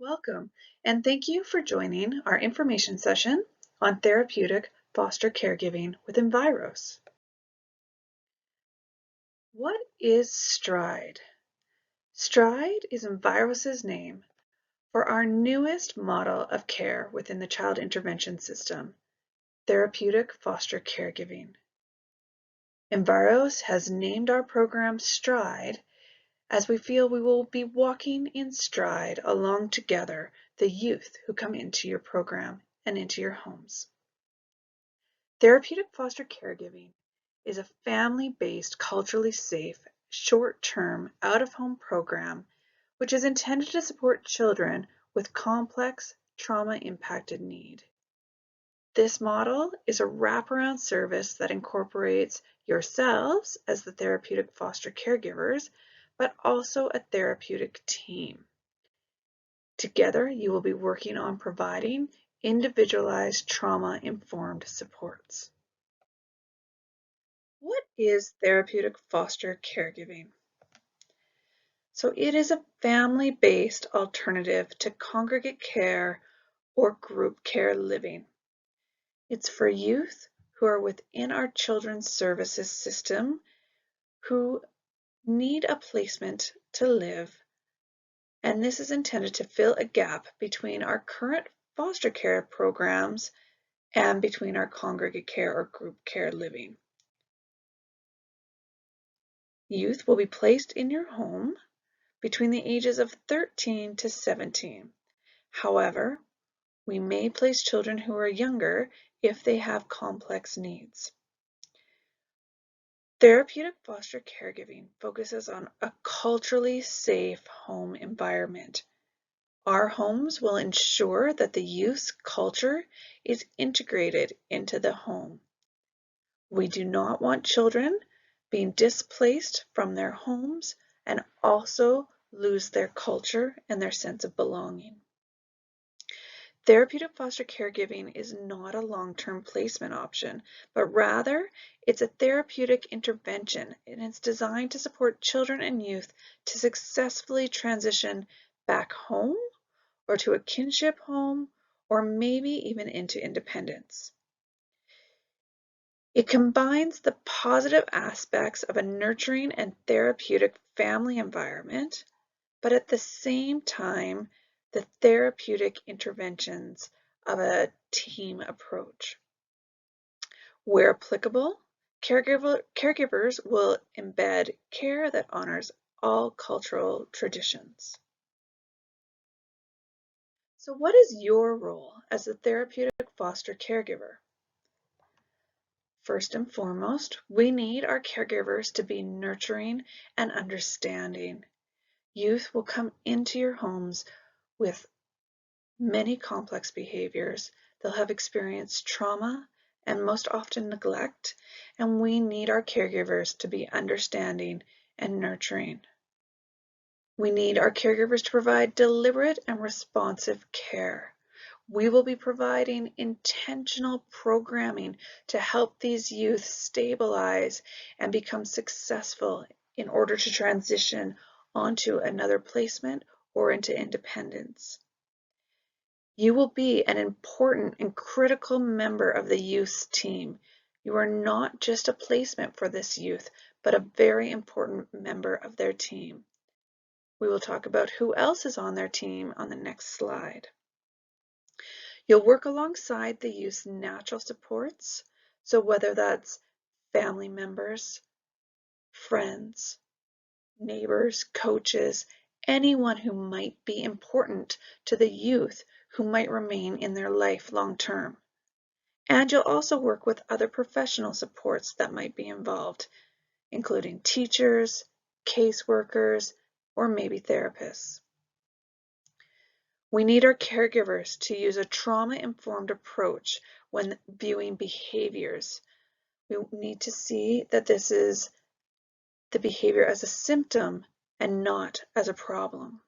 Welcome, and thank you for joining our information session on therapeutic foster caregiving with Enviros. What is STRIDE? STRIDE is Enviros's name for our newest model of care within the child intervention system, therapeutic foster caregiving. Enviros has named our program STRIDE as we feel we will be walking in stride along together the youth who come into your program and into your homes. Therapeutic foster caregiving is a family-based, culturally safe, short-term, out-of-home program which is intended to support children with complex, trauma-impacted need. This model is a wraparound service that incorporates yourselves as the therapeutic foster caregivers, but also a therapeutic team. Together, you will be working on providing individualized trauma-informed supports. What is therapeutic foster caregiving? So it is a family-based alternative to congregate care or group care living. It's for youth who are within our children's services system who need a placement to live, and this is intended to fill a gap between our current foster care programs and between our congregate care or group care living. Youth will be placed in your home between the ages of 13 to 17. However, we may place children who are younger if they have complex needs. Therapeutic foster caregiving focuses on a culturally safe home environment. Our homes will ensure that the youth's culture is integrated into the home. We do not want children being displaced from their homes and also lose their culture and their sense of belonging. Therapeutic foster caregiving is not a long-term placement option, but rather it's a therapeutic intervention, and it's designed to support children and youth to successfully transition back home or to a kinship home or maybe even into independence. It combines the positive aspects of a nurturing and therapeutic family environment, but at the same time, the therapeutic interventions of a team approach. Where applicable, caregivers will embed care that honors all cultural traditions. So what is your role as a therapeutic foster caregiver? First and foremost, we need our caregivers to be nurturing and understanding. Youth will come into your homes with many complex behaviors. They'll have experienced trauma and most often neglect, and we need our caregivers to be understanding and nurturing. We need our caregivers to provide deliberate and responsive care. We will be providing intentional programming to help these youth stabilize and become successful in order to transition onto another placement or into independence. You will be an important and critical member of the youth's team. You are not just a placement for this youth, but a very important member of their team. We will talk about who else is on their team on the next slide. You'll work alongside the youth's natural supports, so whether that's family members, friends, neighbors, coaches, anyone who might be important to the youth who might remain in their life long term. And you'll also work with other professional supports that might be involved, including teachers, caseworkers, or maybe therapists. We need our caregivers to use a trauma-informed approach when viewing behaviors. We need to see that this is the behavior as a symptom and not as a problem.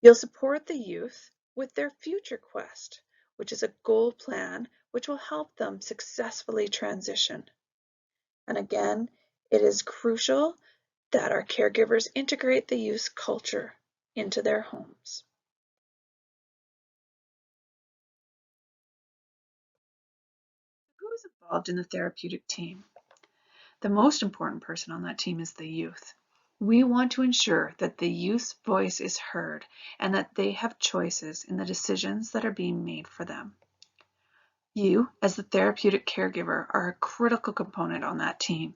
You'll support the youth with their future quest, which is a goal plan which will help them successfully transition. And again, it is crucial that our caregivers integrate the youth's culture. into their homes. Who is involved in the therapeutic team? The most important person on that team is the youth. We want to ensure that the youth's voice is heard and that they have choices in the decisions that are being made for them. You, as the therapeutic caregiver, are a critical component on that team.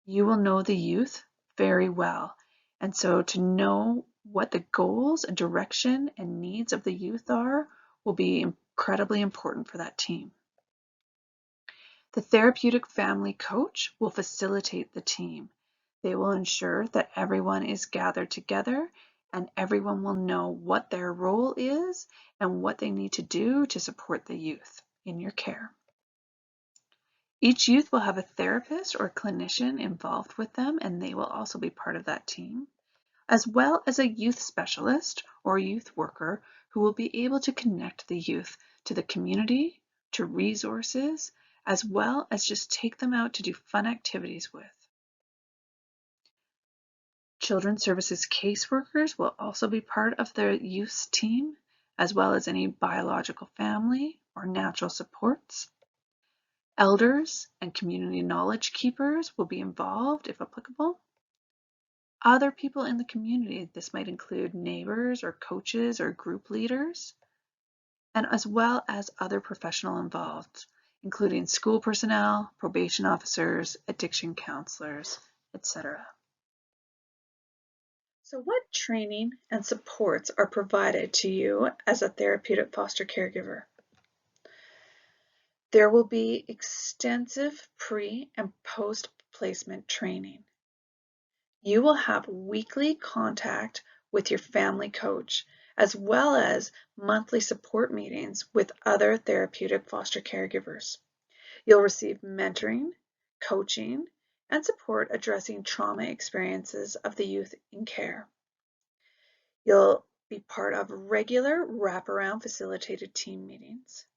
You will know the youth very well, and so to know what the goals and direction and needs of the youth are will be incredibly important for that team. The therapeutic family coach will facilitate the team. They will ensure that everyone is gathered together and everyone will know what their role is and what they need to do to support the youth in your care. Each youth will have a therapist or clinician involved with them, and they will also be part of that team, as well as a youth specialist or youth worker who will be able to connect the youth to the community, to resources, as well as just take them out to do fun activities with. Children's Services caseworkers will also be part of the youth's team, as well as any biological family or natural supports. Elders and community knowledge keepers will be involved if applicable. Other people in the community, this might include neighbors or coaches or group leaders, and as well as other professionals involved, including school personnel, probation officers, addiction counselors, etc. So what training and supports are provided to you as a therapeutic foster caregiver? There will be extensive pre- and post-placement training. You will have weekly contact with your family coach, as well as monthly support meetings with other therapeutic foster caregivers. You'll receive mentoring, coaching, and support addressing trauma experiences of the youth in care. You'll be part of regular wraparound facilitated team meetings.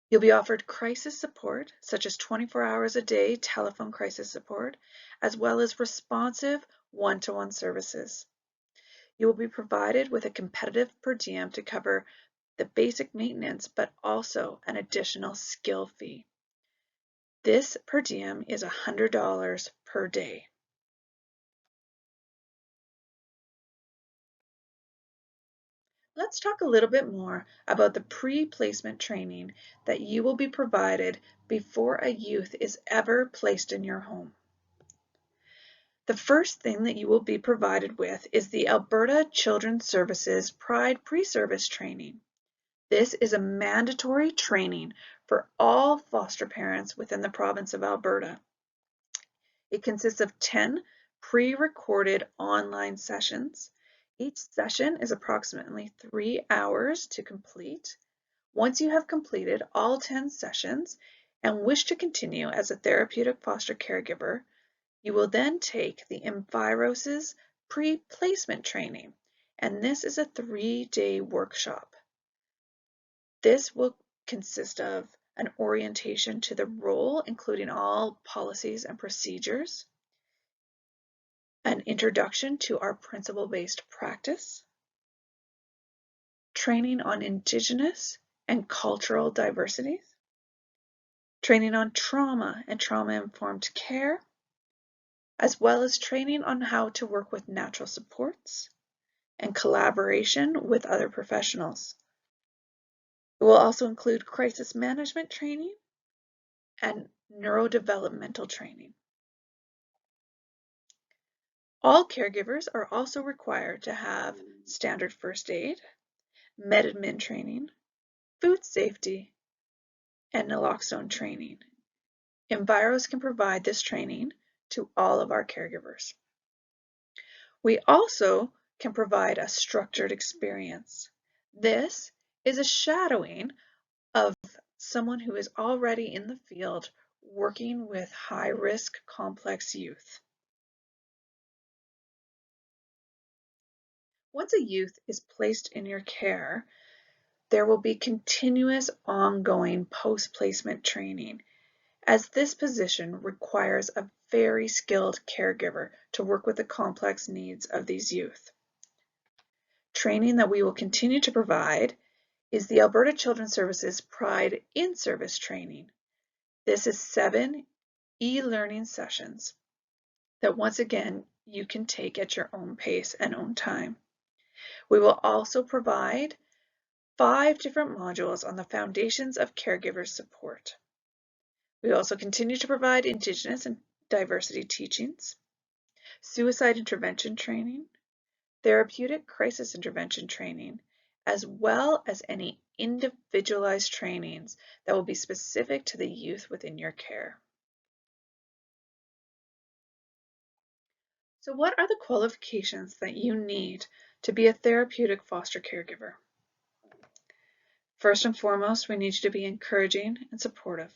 You'll be offered crisis support, such as 24 hours a day telephone crisis support, as well as responsive one-to-one services. You will be provided with a competitive per diem to cover the basic maintenance, but also an additional skill fee. This per diem is $100 per day. Let's talk a little bit more about the pre-placement training that you will be provided before a youth is ever placed in your home. The first thing that you will be provided with is the Alberta Children's Services Pride Pre-Service Training. This is a mandatory training for all foster parents within the province of Alberta. It consists of 10 pre-recorded online sessions. Each session is approximately 3 hours to complete. Once you have completed all 10 sessions and wish to continue as a therapeutic foster caregiver, you will then take the Enviros's pre-placement training, and this is a 3-day workshop. This will consist of an orientation to the role, including all policies and procedures, an introduction to our principle-based practice, training on Indigenous and cultural diversities, training on trauma and trauma-informed care, as well as training on how to work with natural supports and collaboration with other professionals. It will also include crisis management training and neurodevelopmental training. All caregivers are also required to have standard first aid, med-admin training, food safety, and naloxone training. Enviros can provide this training to all of our caregivers. We also can provide a structured experience. This is a shadowing of someone who is already in the field working with high-risk complex youth. Once a youth is placed in your care, there will be continuous ongoing post-placement training, as this position requires a very skilled caregiver to work with the complex needs of these youth. Training that we will continue to provide is the Alberta Children's Services Pride in Service training. This is 7 e-learning sessions that once again you can take at your own pace and own time. We will also provide 5 different modules on the foundations of caregiver support. We also continue to provide Indigenous and diversity teachings, suicide intervention training, therapeutic crisis intervention training, as well as any individualized trainings that will be specific to the youth within your care. So what are the qualifications that you need to be a therapeutic foster caregiver? First and foremost, we need you to be encouraging and supportive.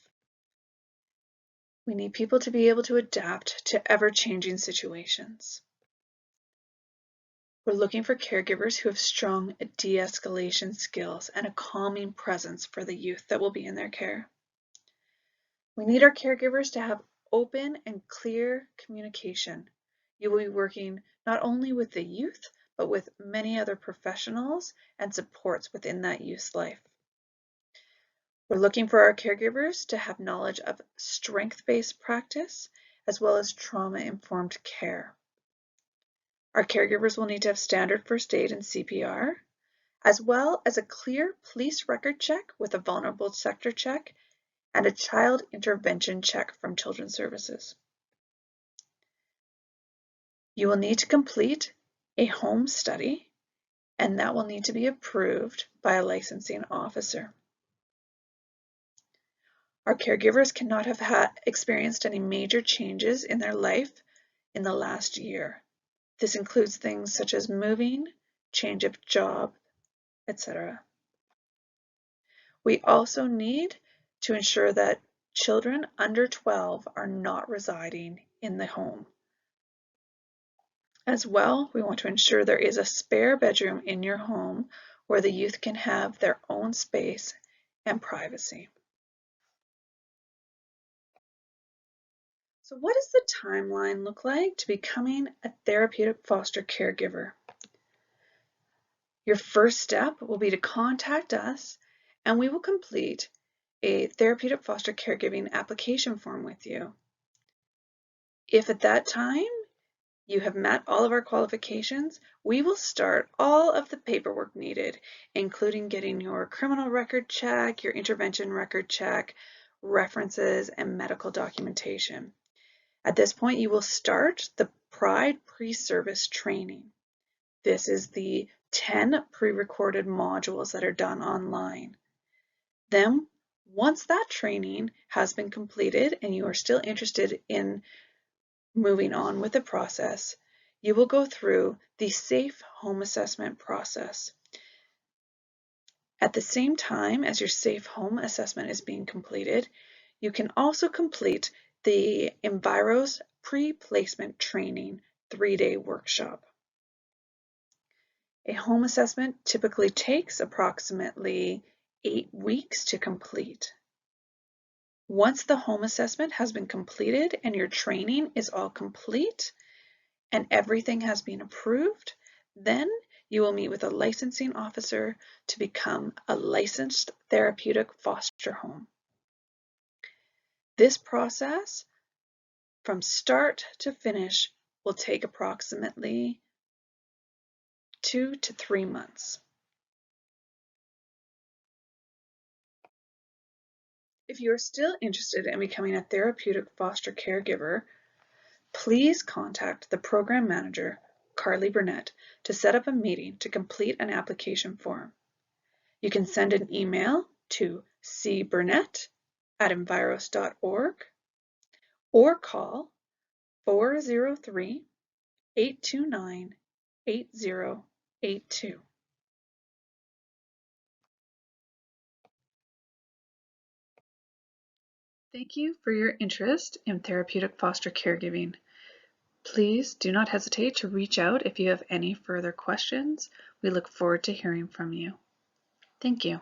We need people to be able to adapt to ever-changing situations. We're looking for caregivers who have strong de-escalation skills and a calming presence for the youth that will be in their care. We need our caregivers to have open and clear communication. You will be working not only with the youth, but with many other professionals and supports within that youth's life. We're looking for our caregivers to have knowledge of strength-based practice as well as trauma-informed care. Our caregivers will need to have standard first aid and CPR, as well as a clear police record check with a vulnerable sector check and a child intervention check from Children's Services. You will need to complete a home study, and that will need to be approved by a licensing officer. Our caregivers cannot have experienced any major changes in their life in the last year. This includes things such as moving, change of job, etc. We also need to ensure that children under 12 are not residing in the home. As well, we want to ensure there is a spare bedroom in your home where the youth can have their own space and privacy. So what does the timeline look like to becoming a therapeutic foster caregiver? Your first step will be to contact us and we will complete a therapeutic foster caregiving application form with you. If at that time you have met all of our qualifications, we will start all of the paperwork needed, including getting your criminal record check, your intervention record check, references, and medical documentation. At this point, you will start the Pride pre-service training. This is the 10 pre-recorded modules that are done online. Then, once that training has been completed and you are still interested in moving on with the process, you will go through the Safe Home Assessment process. At the same time as your Safe Home Assessment is being completed, you can also complete the Enviros Pre-Placement Training 3-day workshop. A home assessment typically takes approximately 8 weeks to complete. Once the home assessment has been completed and your training is all complete and everything has been approved, then you will meet with a licensing officer to become a licensed therapeutic foster home. This process, from start to finish, will take approximately 2 to 3 months. If you are still interested in becoming a therapeutic foster caregiver, please contact the program manager, Carly Burnett, to set up a meeting to complete an application form. You can send an email to cburnett@enviros.org or call 403-829-8082. Thank you for your interest in therapeutic foster caregiving. Please do not hesitate to reach out if you have any further questions. We look forward to hearing from you. Thank you.